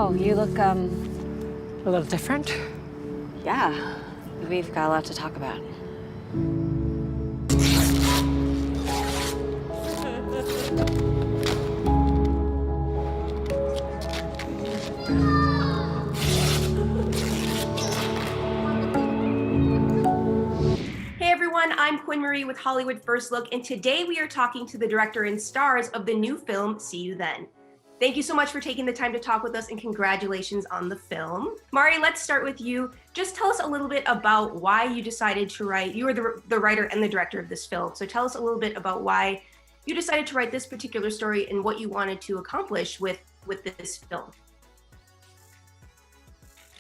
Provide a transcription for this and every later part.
Wow, you look, a little different. Yeah, we've got a lot to talk about. Hey everyone, I'm Quinn Marie with Hollywood First Look, and today we are talking to the director and stars of the new film, See You Then. Thank you so much for taking the time to talk with us, and congratulations on the film. Mari, let's start with you. Just tell us a little bit about why you decided to write. You were the writer and the director of this film, so tell us a little bit about why you decided to write this particular story and what you wanted to accomplish with this film.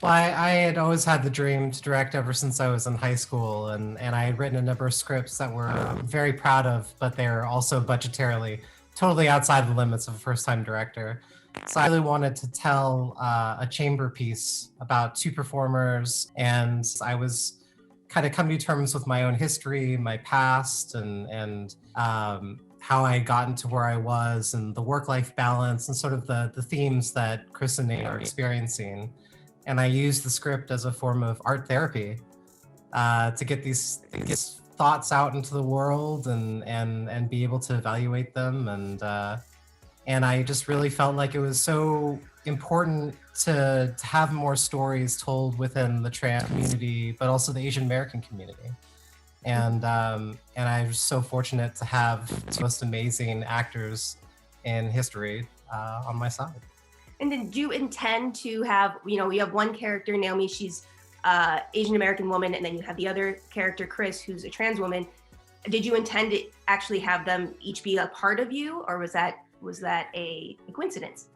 Well, I had always had the dream to direct ever since I was in high school, and I had written a number of scripts that were very proud of, but they're also budgetarily totally outside the limits of a first-time director. So I really wanted to tell a chamber piece about two performers, and I was kind of coming to terms with my own history, my past, and how I had gotten to where I was, and the work-life balance, and sort of the themes that Kris and Naomi are experiencing. And I used the script as a form of art therapy to get these thoughts out into the world and be able to evaluate them. And I just really felt like it was so important to have more stories told within the trans community, but also the Asian American community. And I was so fortunate to have the most amazing actors in history on my side. And then do you intend to have, you have one character, Naomi, she's Asian American woman, and then you have the other character, Kris, who's a trans woman. Did you intend to actually have them each be a part of you, or was that a coincidence?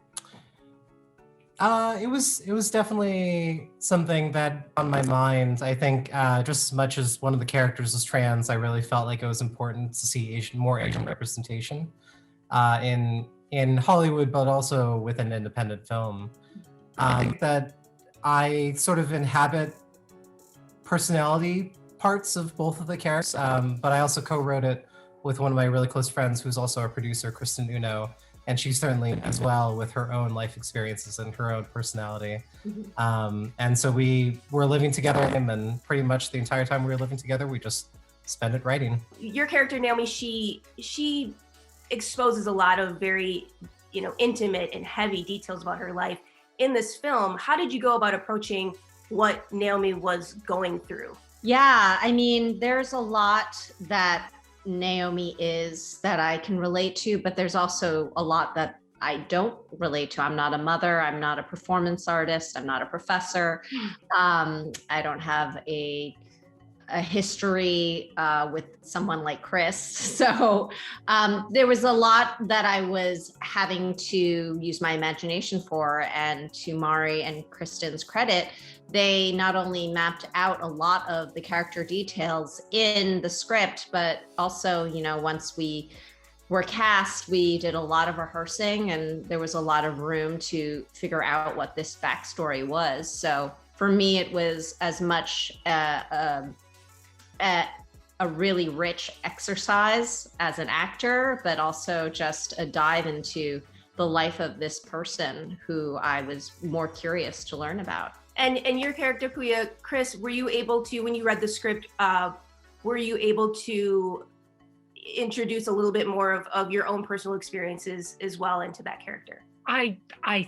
It was definitely something that on my mind. I think just as much as one of the characters is trans, I really felt like it was important to see more Asian representation in Hollywood, but also with an independent film. I think that I sort of inhabit personality parts of both of the characters, but I also co-wrote it with one of my really close friends who's also a producer, Kristen, and she's certainly as well with her own life experiences and her own personality. And so we were living together, and pretty much the entire time we were living together, we just spent it writing. Your character, Naomi, she exposes a lot of very, intimate and heavy details about her life in this film. How did you go about approaching what Naomi was going through? Yeah, I mean, there's a lot that Naomi is that I can relate to, but there's also a lot that I don't relate to. I'm not a mother. I'm not a performance artist. I'm not a professor. I don't have a history with someone like Kris. So there was a lot that I was having to use my imagination for, and to Mari and Kristen's credit, they not only mapped out a lot of the character details in the script, but also, once we were cast, we did a lot of rehearsing, and there was a lot of room to figure out what this backstory was. So for me, it was as much a really rich exercise as an actor, but also just a dive into the life of this person who I was more curious to learn about. And your character, Pooya, Kris, were you able to, when you read the script, were you able to introduce a little bit more of your own personal experiences as well into that character? I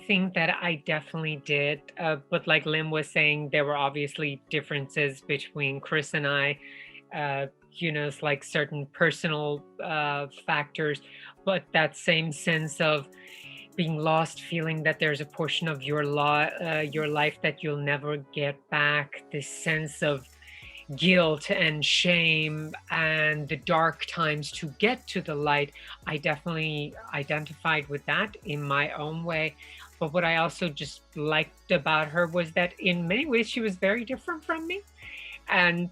think that I definitely did, but like Lynn was saying, there were obviously differences between Kris and I. It's like certain personal factors, but that same sense of being lost, feeling that there's a portion of your life that you'll never get back, this sense of guilt and shame and the dark times to get to the light. I definitely identified with that in my own way. But what I also just liked about her was that in many ways she was very different from me. And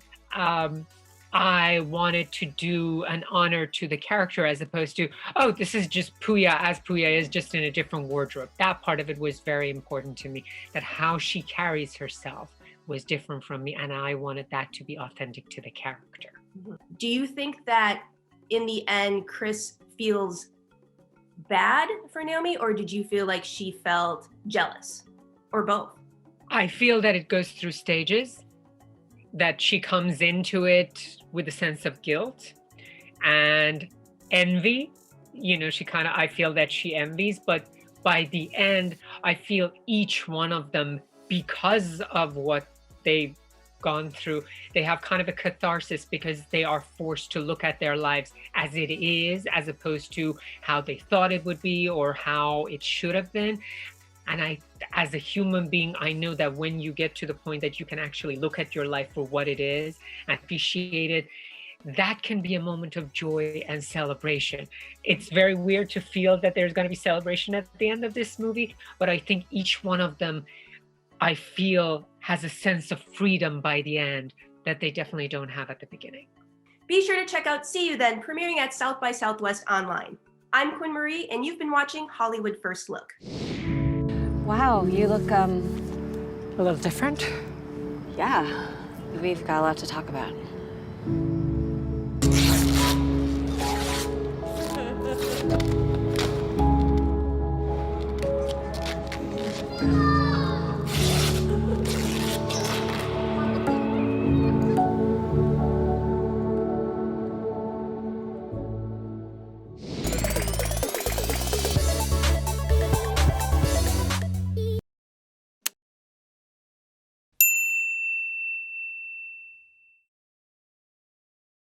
I wanted to do an honor to the character as opposed to, oh, this is just Pooya as Pooya is, just in a different wardrobe. That part of it was very important to me, that how she carries herself was different from me, and I wanted that to be authentic to the character. Do you think that in the end, Kris feels bad for Naomi, or did you feel like she felt jealous? or both? I feel that it goes through stages, that she comes into it with a sense of guilt and envy. I feel that she envies, but by the end, I feel each one of them, because of what they've gone through, they have kind of a catharsis because they are forced to look at their lives as it is, as opposed to how they thought it would be or how it should have been. And as a human being, I know that when you get to the point that you can actually look at your life for what it is and appreciate it, that can be a moment of joy and celebration. It's very weird to feel that there's going to be celebration at the end of this movie, but I think each one of them, I feel, has a sense of freedom by the end that they definitely don't have at the beginning. Be sure to check out See You Then, premiering at South by Southwest online. I'm Quinn Marie, and you've been watching Hollywood First Look. Wow, you look a little different. Yeah, we've got a lot to talk about.